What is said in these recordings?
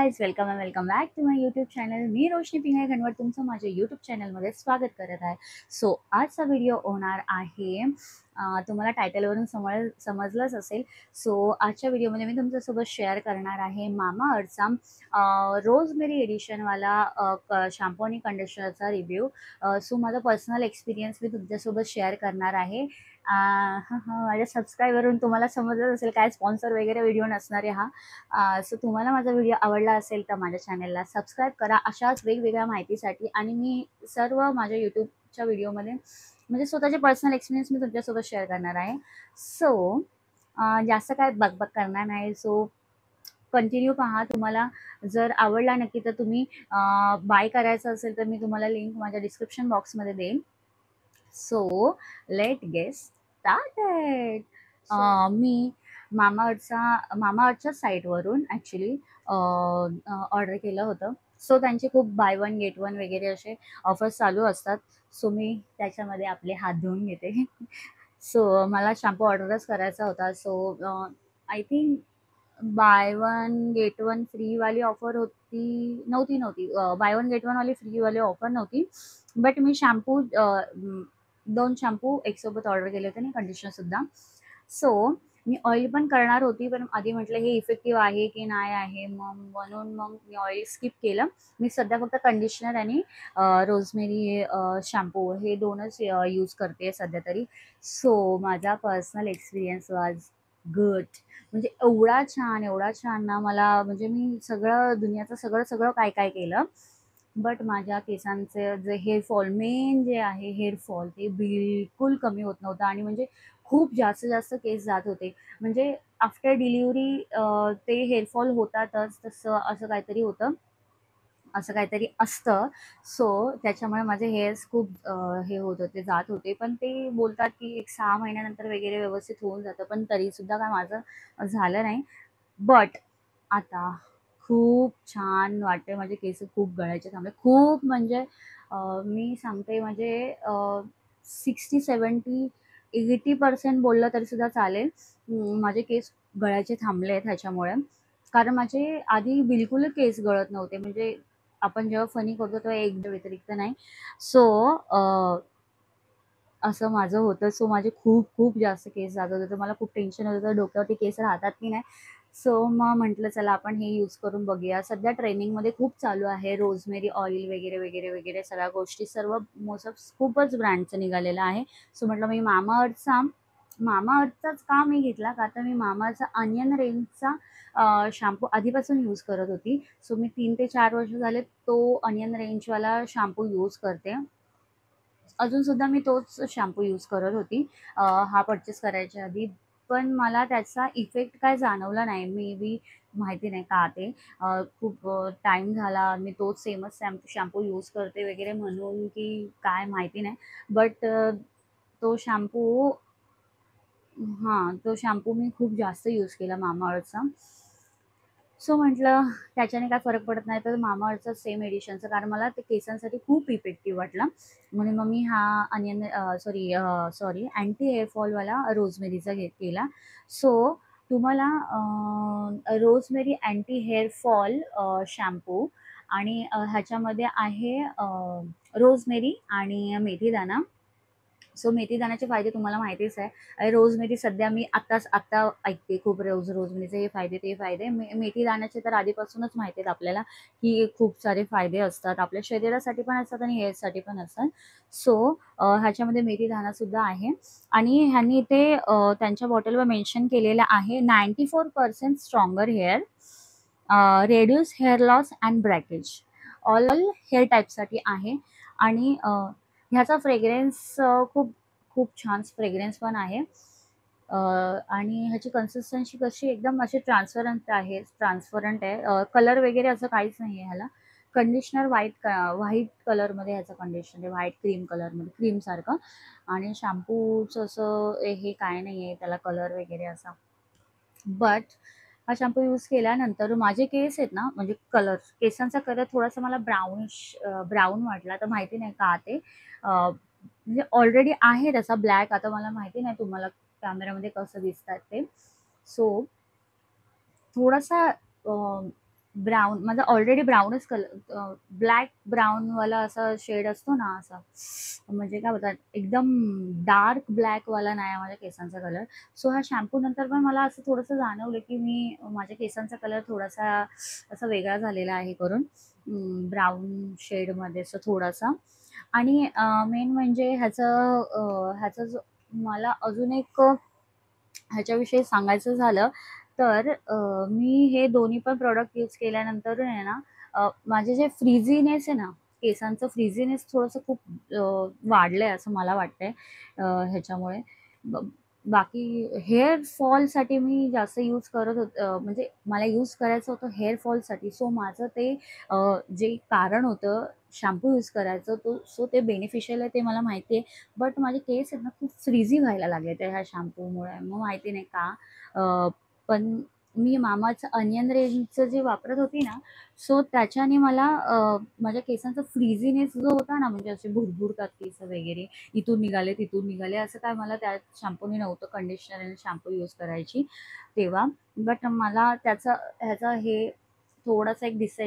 Guys, welcome back to my YouTube channel. मी रोशनी पिंगळे घनवट तुमचं माझ्या यूट्यूब चॅनलमध्ये स्वागत करत आहे. सो आजचा व्हिडिओ होणार आहे, तुम्हाला टायटलवरून समजलंच असेल. सो आजच्या व्हिडिओमध्ये मी तुमच्यासोबत शेअर करणार आहे मामाअर्थचा रोजमेरी एडिशनवाला शॅम्पू आणि कंडिशनरचा रिव्ह्यू. सो माझा पर्सनल एक्सपिरियन्स मी तुमच्यासोबत शेअर करणार आहे. माझ्या सबस्क्राईबवरून तुम्हाला समजलंच असेल, काय स्पॉन्सर वगैरे व्हिडिओ नसणार आहे हा. सो तुम्हाला माझा व्हिडिओ आवडला असेल तर माझ्या चॅनलला सबस्क्राईब करा अशाच वेगवेगळ्या माहितीसाठी. आणि मी सर्व माझ्या यूट्यूबच्या व्हिडिओमध्ये म्हणजे स्वतःचे पर्सनल एक्सपिरियन्स मी तुमच्यासोबत शेअर करणार आहे. सो जास्त काय बकबक करणार नाही. सो कंटिन्यू पहा. तुम्हाला जर आवडला नक्की तर तुम्ही बाय करायचं असेल तर मी तुम्हाला लिंक माझ्या डिस्क्रिप्शन बॉक्समध्ये देईन. So let get started. मी मामाअर्थच्या साईटवरून ॲक्च्युली ऑर्डर केलं होतं. सो त्यांचे खूप बाय वन गेट वन वगैरे असे ऑफर्स चालू असतात. सो मी त्याच्यामध्ये आपले हात धुवून घेते. सो मला शॅम्पू ऑर्डरच करायचा होता. So I think buy one get one फ्रीवाली ऑफर नव्हती. बाय वन गेट वनवाली फ्रीवाली ऑफर नव्हती. बट मी दोन शॅम्पू एकसोबत ऑर्डर केले होते आणि कंडिशनरसुद्धा. सो मी ऑइल पण करणार होती, पण आधी म्हटलं हे इफेक्टिव्ह आहे की नाही आहे, म्हणून मी ऑइल स्किप केलं. मी सध्या फक्त कंडिशनर आणि रोजमेरी शॅम्पू हे दोनच यूज करते सध्या तरी. सो माझा पर्सनल एक्सपिरियन्स वॉज गुड. म्हणजे एवढा छान ना मला, म्हणजे मी दुनियाचं सगळं काय काय केलं, बट माझ्या केसांचे जे हेअरफॉल मेन जे आहे हेअरफॉल ते बिलकुल कमी होत नव्हतं. आणि म्हणजे खूप जास्त केस जात होते. म्हणजे आफ्टर डिलिव्हरी ते हेअरफॉल होतातच, असं काहीतरी असतं. सो त्याच्यामुळे माझे हेअर्स खूप हे होत होते, जात होते. पण ते बोलतात की एक 6 महिन्यानंतर वगैरे व्यवस्थित होऊन जातं, पण तरीसुद्धा काय माझं झालं नाही. बट आता खूप छान वाटते. माझे केस खूप गळायचे थांबले. खूप म्हणजे मी सांगते म्हणजे 60-70-80% बोललं तरीसुद्धा चालेल. माझे केस गळायचे थांबले आहेत ह्याच्यामुळे. कारण माझे आधी बिलकुल केस गळत नव्हते. म्हणजे आपण जेव्हा फनी करतो तेव्हा एक व्यतिरिक्त नाही. सो असं माझं होतं. सो माझे खूप जास्त केस जात होते. तर मला खूप टेन्शन होत होतं, डोक्यावरती केस राहतात की नाही. सो मग म्हटलं चला आपण हे यूज करून बघूया. सध्या ट्रेनिंगमध्ये खूप चालू आहे रोजमेरी ऑइल वगैरे सगळ्या गोष्टी, खूपच ब्रँडचं निघालेलं आहे. सो म्हटलं मी मामाअर्थचाच का मी घेतला, का तर मी मामाचा अनियन रेंजचा शॅम्पू आधीपासून यूज करत होती. सो मी 3 ते 4 वर्ष झाले तो अनियन रेंजवाला शॅम्पू यूज करते. अजूनसुद्धा मी तोच शॅम्पू यूज करत होती हा परचेस करायच्या आधी. पण मला त्याचा इफेक्ट काय जाणवला नाही. मे बी माहिती नाही का ते खूप टाईम झाला मी तोच सेमच शॅम्पू यूज करते वगैरे म्हणून की काय माहिती नाही. बट तो शॅम्पू तो शॅम्पू मी खूप जास्त यूज केला मामाअर्थचा. सो म्हटलं त्याच्याने काय फरक पडत नाही तर मामाअर्थचं सेम एडिशनचं, कारण मला ते केसांसाठी खूप इफेक्टिव्ह वाटला. म्हणून मग मी हा अँटी हेअरफॉलवाला रोजमेरीचा केला. सो तुम्हाला रोजमेरी अँटी हेअरफॉल शॅम्पू आणि ह्याच्यामध्ये आहे रोजमेरी आणि मेथीदाणा. सो मेथीदाण्याचे फायदे तुम्हाला माहितीच आहे. रोजमेरी सध्या मी आत्ता ऐकते खूप रोजमेरीचे हे फायदे ते फायदे. मेथीदाण्याचे तर आधीपासूनच माहिती आहेत आपल्याला की खूप सारे फायदे असतात. आपल्या शरीरासाठी पण असतात आणि हेअरसाठी पण असतात. सो ह्याच्यामध्ये मेथीदाणासुद्धा आहे. आणि ह्यांनी ते त्यांच्या बॉटलवर मेन्शन केलेलं आहे 94% stronger hair, reduce hair loss and breakage, all hair टाईपसाठी आहे. आणि ह्याचा फ्रेग्रन्स खूप खूप छान फ्रेग्रन्स पण आहे. आणि ह्याची कन्सिस्टन्सी कशी एकदम अशी ट्रान्सपरंट आहे. कलर वगैरे असं काहीच नाही आहे ह्याला. कंडिशनर व्हाईट कलरमध्ये ह्याचं कंडिशनर आहे, व्हाईट क्रीम कलरमध्ये, क्रीमसारखं. आणि शॅम्पूचं असं हे काय नाही आहे त्याला कलर वगैरे असा. बट हा शॅम्पू यूज केल्यानंतर माझे केस आहेत ना, म्हणजे केसांचा कलर थोडासा मला ब्राऊन वाटला. तर माहिती नाही का ते म्हणजे ऑलरेडी आहे तसा ब्लॅक. आता मला माहिती नाही तुम्हाला कॅमेरामध्ये कसं दिसतात ते. सो थोडासा ब्राउन, माझा ऑलरेडी ब्राउनच कलर, ब्लॅक ब्राउनवाला असा शेड असतो ना, असा म्हणजे काय बोलतात, एकदम डार्क ब्लॅकवाला नाही आहे माझ्या केसांचा कलर. सो हा शॅम्पू नंतर पण मला असं थोडंसं जाणवलं की मी माझ्या केसांचा कलर थोडासा असा वेगळा झालेला आहे करून, ब्राऊन शेडमध्ये असं थोडासा. आणि मेन म्हणजे ह्याचं जो मला अजून एक ह्याच्याविषयी सांगायचं झालं तर मी हे दोन्ही पण प्रॉडक्ट यूज केल्यानंतर आहे ना, माझे जे फ्रीझीनेस आहे ना, केसांचं फ्रीझीनेस थोडंसं खूप वाढलंय असं मला वाटतंय ह्याच्यामुळे. ब बाकी हेअर फॉलसाठी मी जास्त यूज करत म्हणजे मला यूज करायचं होतं हेअर फॉलसाठी. सो माझं ते जे कारण होतं शॅम्पू यूज करायचं सो ते बेनिफिशियल आहे ते मला माहिती आहे. बट माझे केस आहेत ना खूप फ्रीझी व्हायला लागले ते ह्या शॅम्पूमुळे. मग माहिती नाही का? पण मी मामाचं अनियन रेंजचं जे वापरत होती ना, सो त्याच्याने मला माझ्या केसांचा फ्रीझीनेस जो होता ना, म्हणजे असे भुरभुरतात केस वगैरे, इथून निघाले, तिथून निघाले, असं काय मला त्या शॅम्पूने नव्हतं. कंडिशनर आणि शॅम्पू यूज करायची तेव्हा. बट मला ह्याचा हे थोडासा एक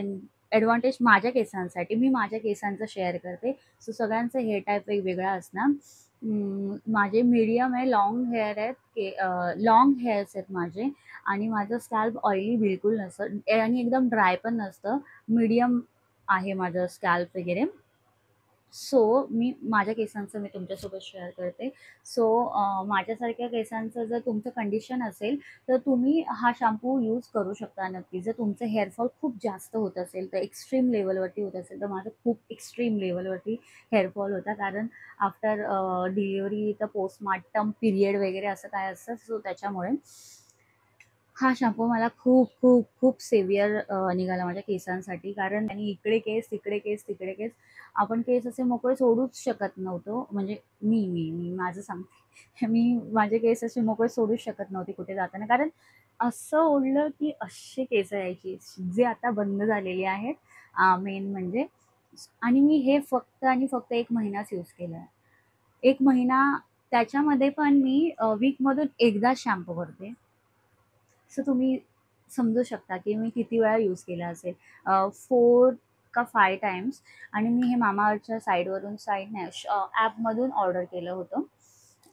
ॲडव्हांटेज माझ्या केसांसाठी, मी माझ्या केसांचं शेअर करते. सो सगळ्यांचं हेअर टाइप वेगवेगळा असणार. माझे मीडियम आहे, लाँग हेअर आहेत, लाँग हेअर्स आहेत माझे. आणि माझं स्कॅल्प ऑइली बिलकुल नसतं आणि एकदम ड्राय पण नसतं. मीडियम आहे माझं स्कॅल्प वगैरे. सो माझ्या केसांचं मी तुमच्यासोबत शेअर करते. सो माझ्यासारख्या केसांचं जर तुमचं कंडिशन असेल, तर तुम्ही हा शॅम्पू यूज करू शकता नक्की. जर तुमचं हेअरफॉल खूप जास्त होत असेल, तर एक्स्ट्रीम लेव्हलवरती होत असेल, तर माझं खूप एक्स्ट्रीम लेव्हलवरती हेअरफॉल होता. कारण आफ्टर डिलिव्हरी तर पोस्टमार्टम पिरियड वगैरे असं काय असतं, सो त्याच्यामुळे. हा शॅम्पू मला खूप, खूप, खूप सेव्हिअर निघाला माझ्या केसांसाठी. कारण त्याने इकडे केस, तिकडे केस, तिकडे केस, आपण केस असे मोकळे सोडूच शकत नव्हतो. म्हणजे मी माझं सांगते. मी माझे केस असे मोकळे सोडूच शकत नव्हते कुठे जाताना. कारण असं ओढलं की अशी केस यायची, जे आता बंद झालेली आहेत मेन म्हणजे. आणि मी हे फक्त आणि फक्त 1 महिनाच यूज केलाय. 1 महिना, त्याच्यामध्ये पण मी वीकमधून एकदाच शॅम्पू करते. सो तुम्ही समजू शकता की मी किती वेळा यूज केला असेल. 4 का 5 टाईम्स. आणि मी हे Mamaearthच्या साईट नाही, ॲपमधून ऑर्डर केलं होतं.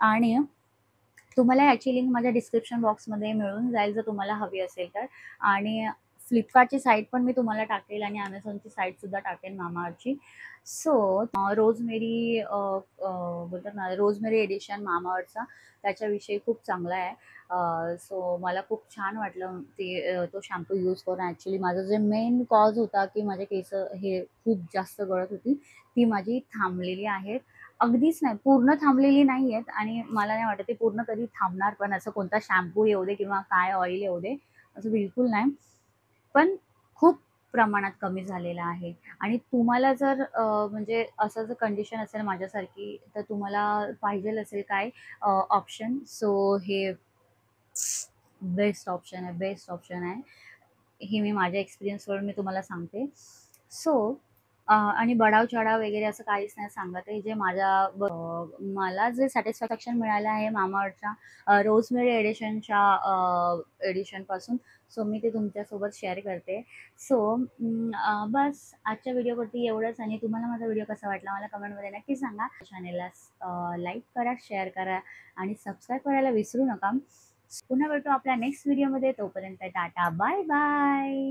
आणि तुम्हाला ह्याची लिंक माझ्या डिस्क्रिप्शन बॉक्समध्ये मिळून जाईल जर तुम्हाला हवी असेल तर. आणि फ्लिपकार्टची साईट पण मी तुम्हाला टाकेल आणि Amazonची साईटसुद्धा टाकेल Mamaearthची. सो रोजमेरी बोलतात ना, रोजमेरी एडिशन Mamaearthचा, त्याच्याविषयी खूप चांगला आहे. सो मला खूप छान वाटलं ते तो शॅम्पू यूज करून. ॲक्च्युली माझं जे मेन कॉज होता की माझे केस हे खूप जास्त गळत होती, ती माझी थांबलेली आहेत. अगदीच नाही, पूर्ण थांबलेली नाही आहेत आणि मला नाही वाटत ते पूर्ण कधी थांबणार पण. असं कोणता शॅम्पू येऊ दे किंवा काय ऑइल येऊ दे, असं बिलकुल नाही. पण खूप प्रमाणात कमी झालेलं आहे. आणि तुम्हाला जर म्हणजे असं जर कंडिशन असेल माझ्यासारखी, तर तुम्हाला पाहिजेल असेल काय ऑप्शन, सो हे बेस्ट ऑप्शन आहे, बेस्ट ऑप्शन आहे. हे मी माझ्या एक्सपिरियन्सवरून मी तुम्हाला सांगते. सो आणि बढाव-चढाव वगैरे असं काहीच नाही सांगत आहे. जे मला जे सॅटिस्फॅक्शन मिळालं आहे Mamaearthच्या रोजमेरी एडिशनच्या एडिशनपासून, सो मी ते तुमच्यासोबत शेअर करते. सो बस आजच्या व्हिडिओवरती एवढंच. आणि तुम्हाला माझा व्हिडिओ कसा वाटला मला कमेंटमध्ये नक्की सांगा. चॅनेलला लाईक करा, शेअर करा आणि सबस्क्राईब करायला विसरू नका. पुन्हा भेटू आपल्या नेक्स्ट व्हिडिओमध्ये. तोपर्यंत टाटा, बाय बाय.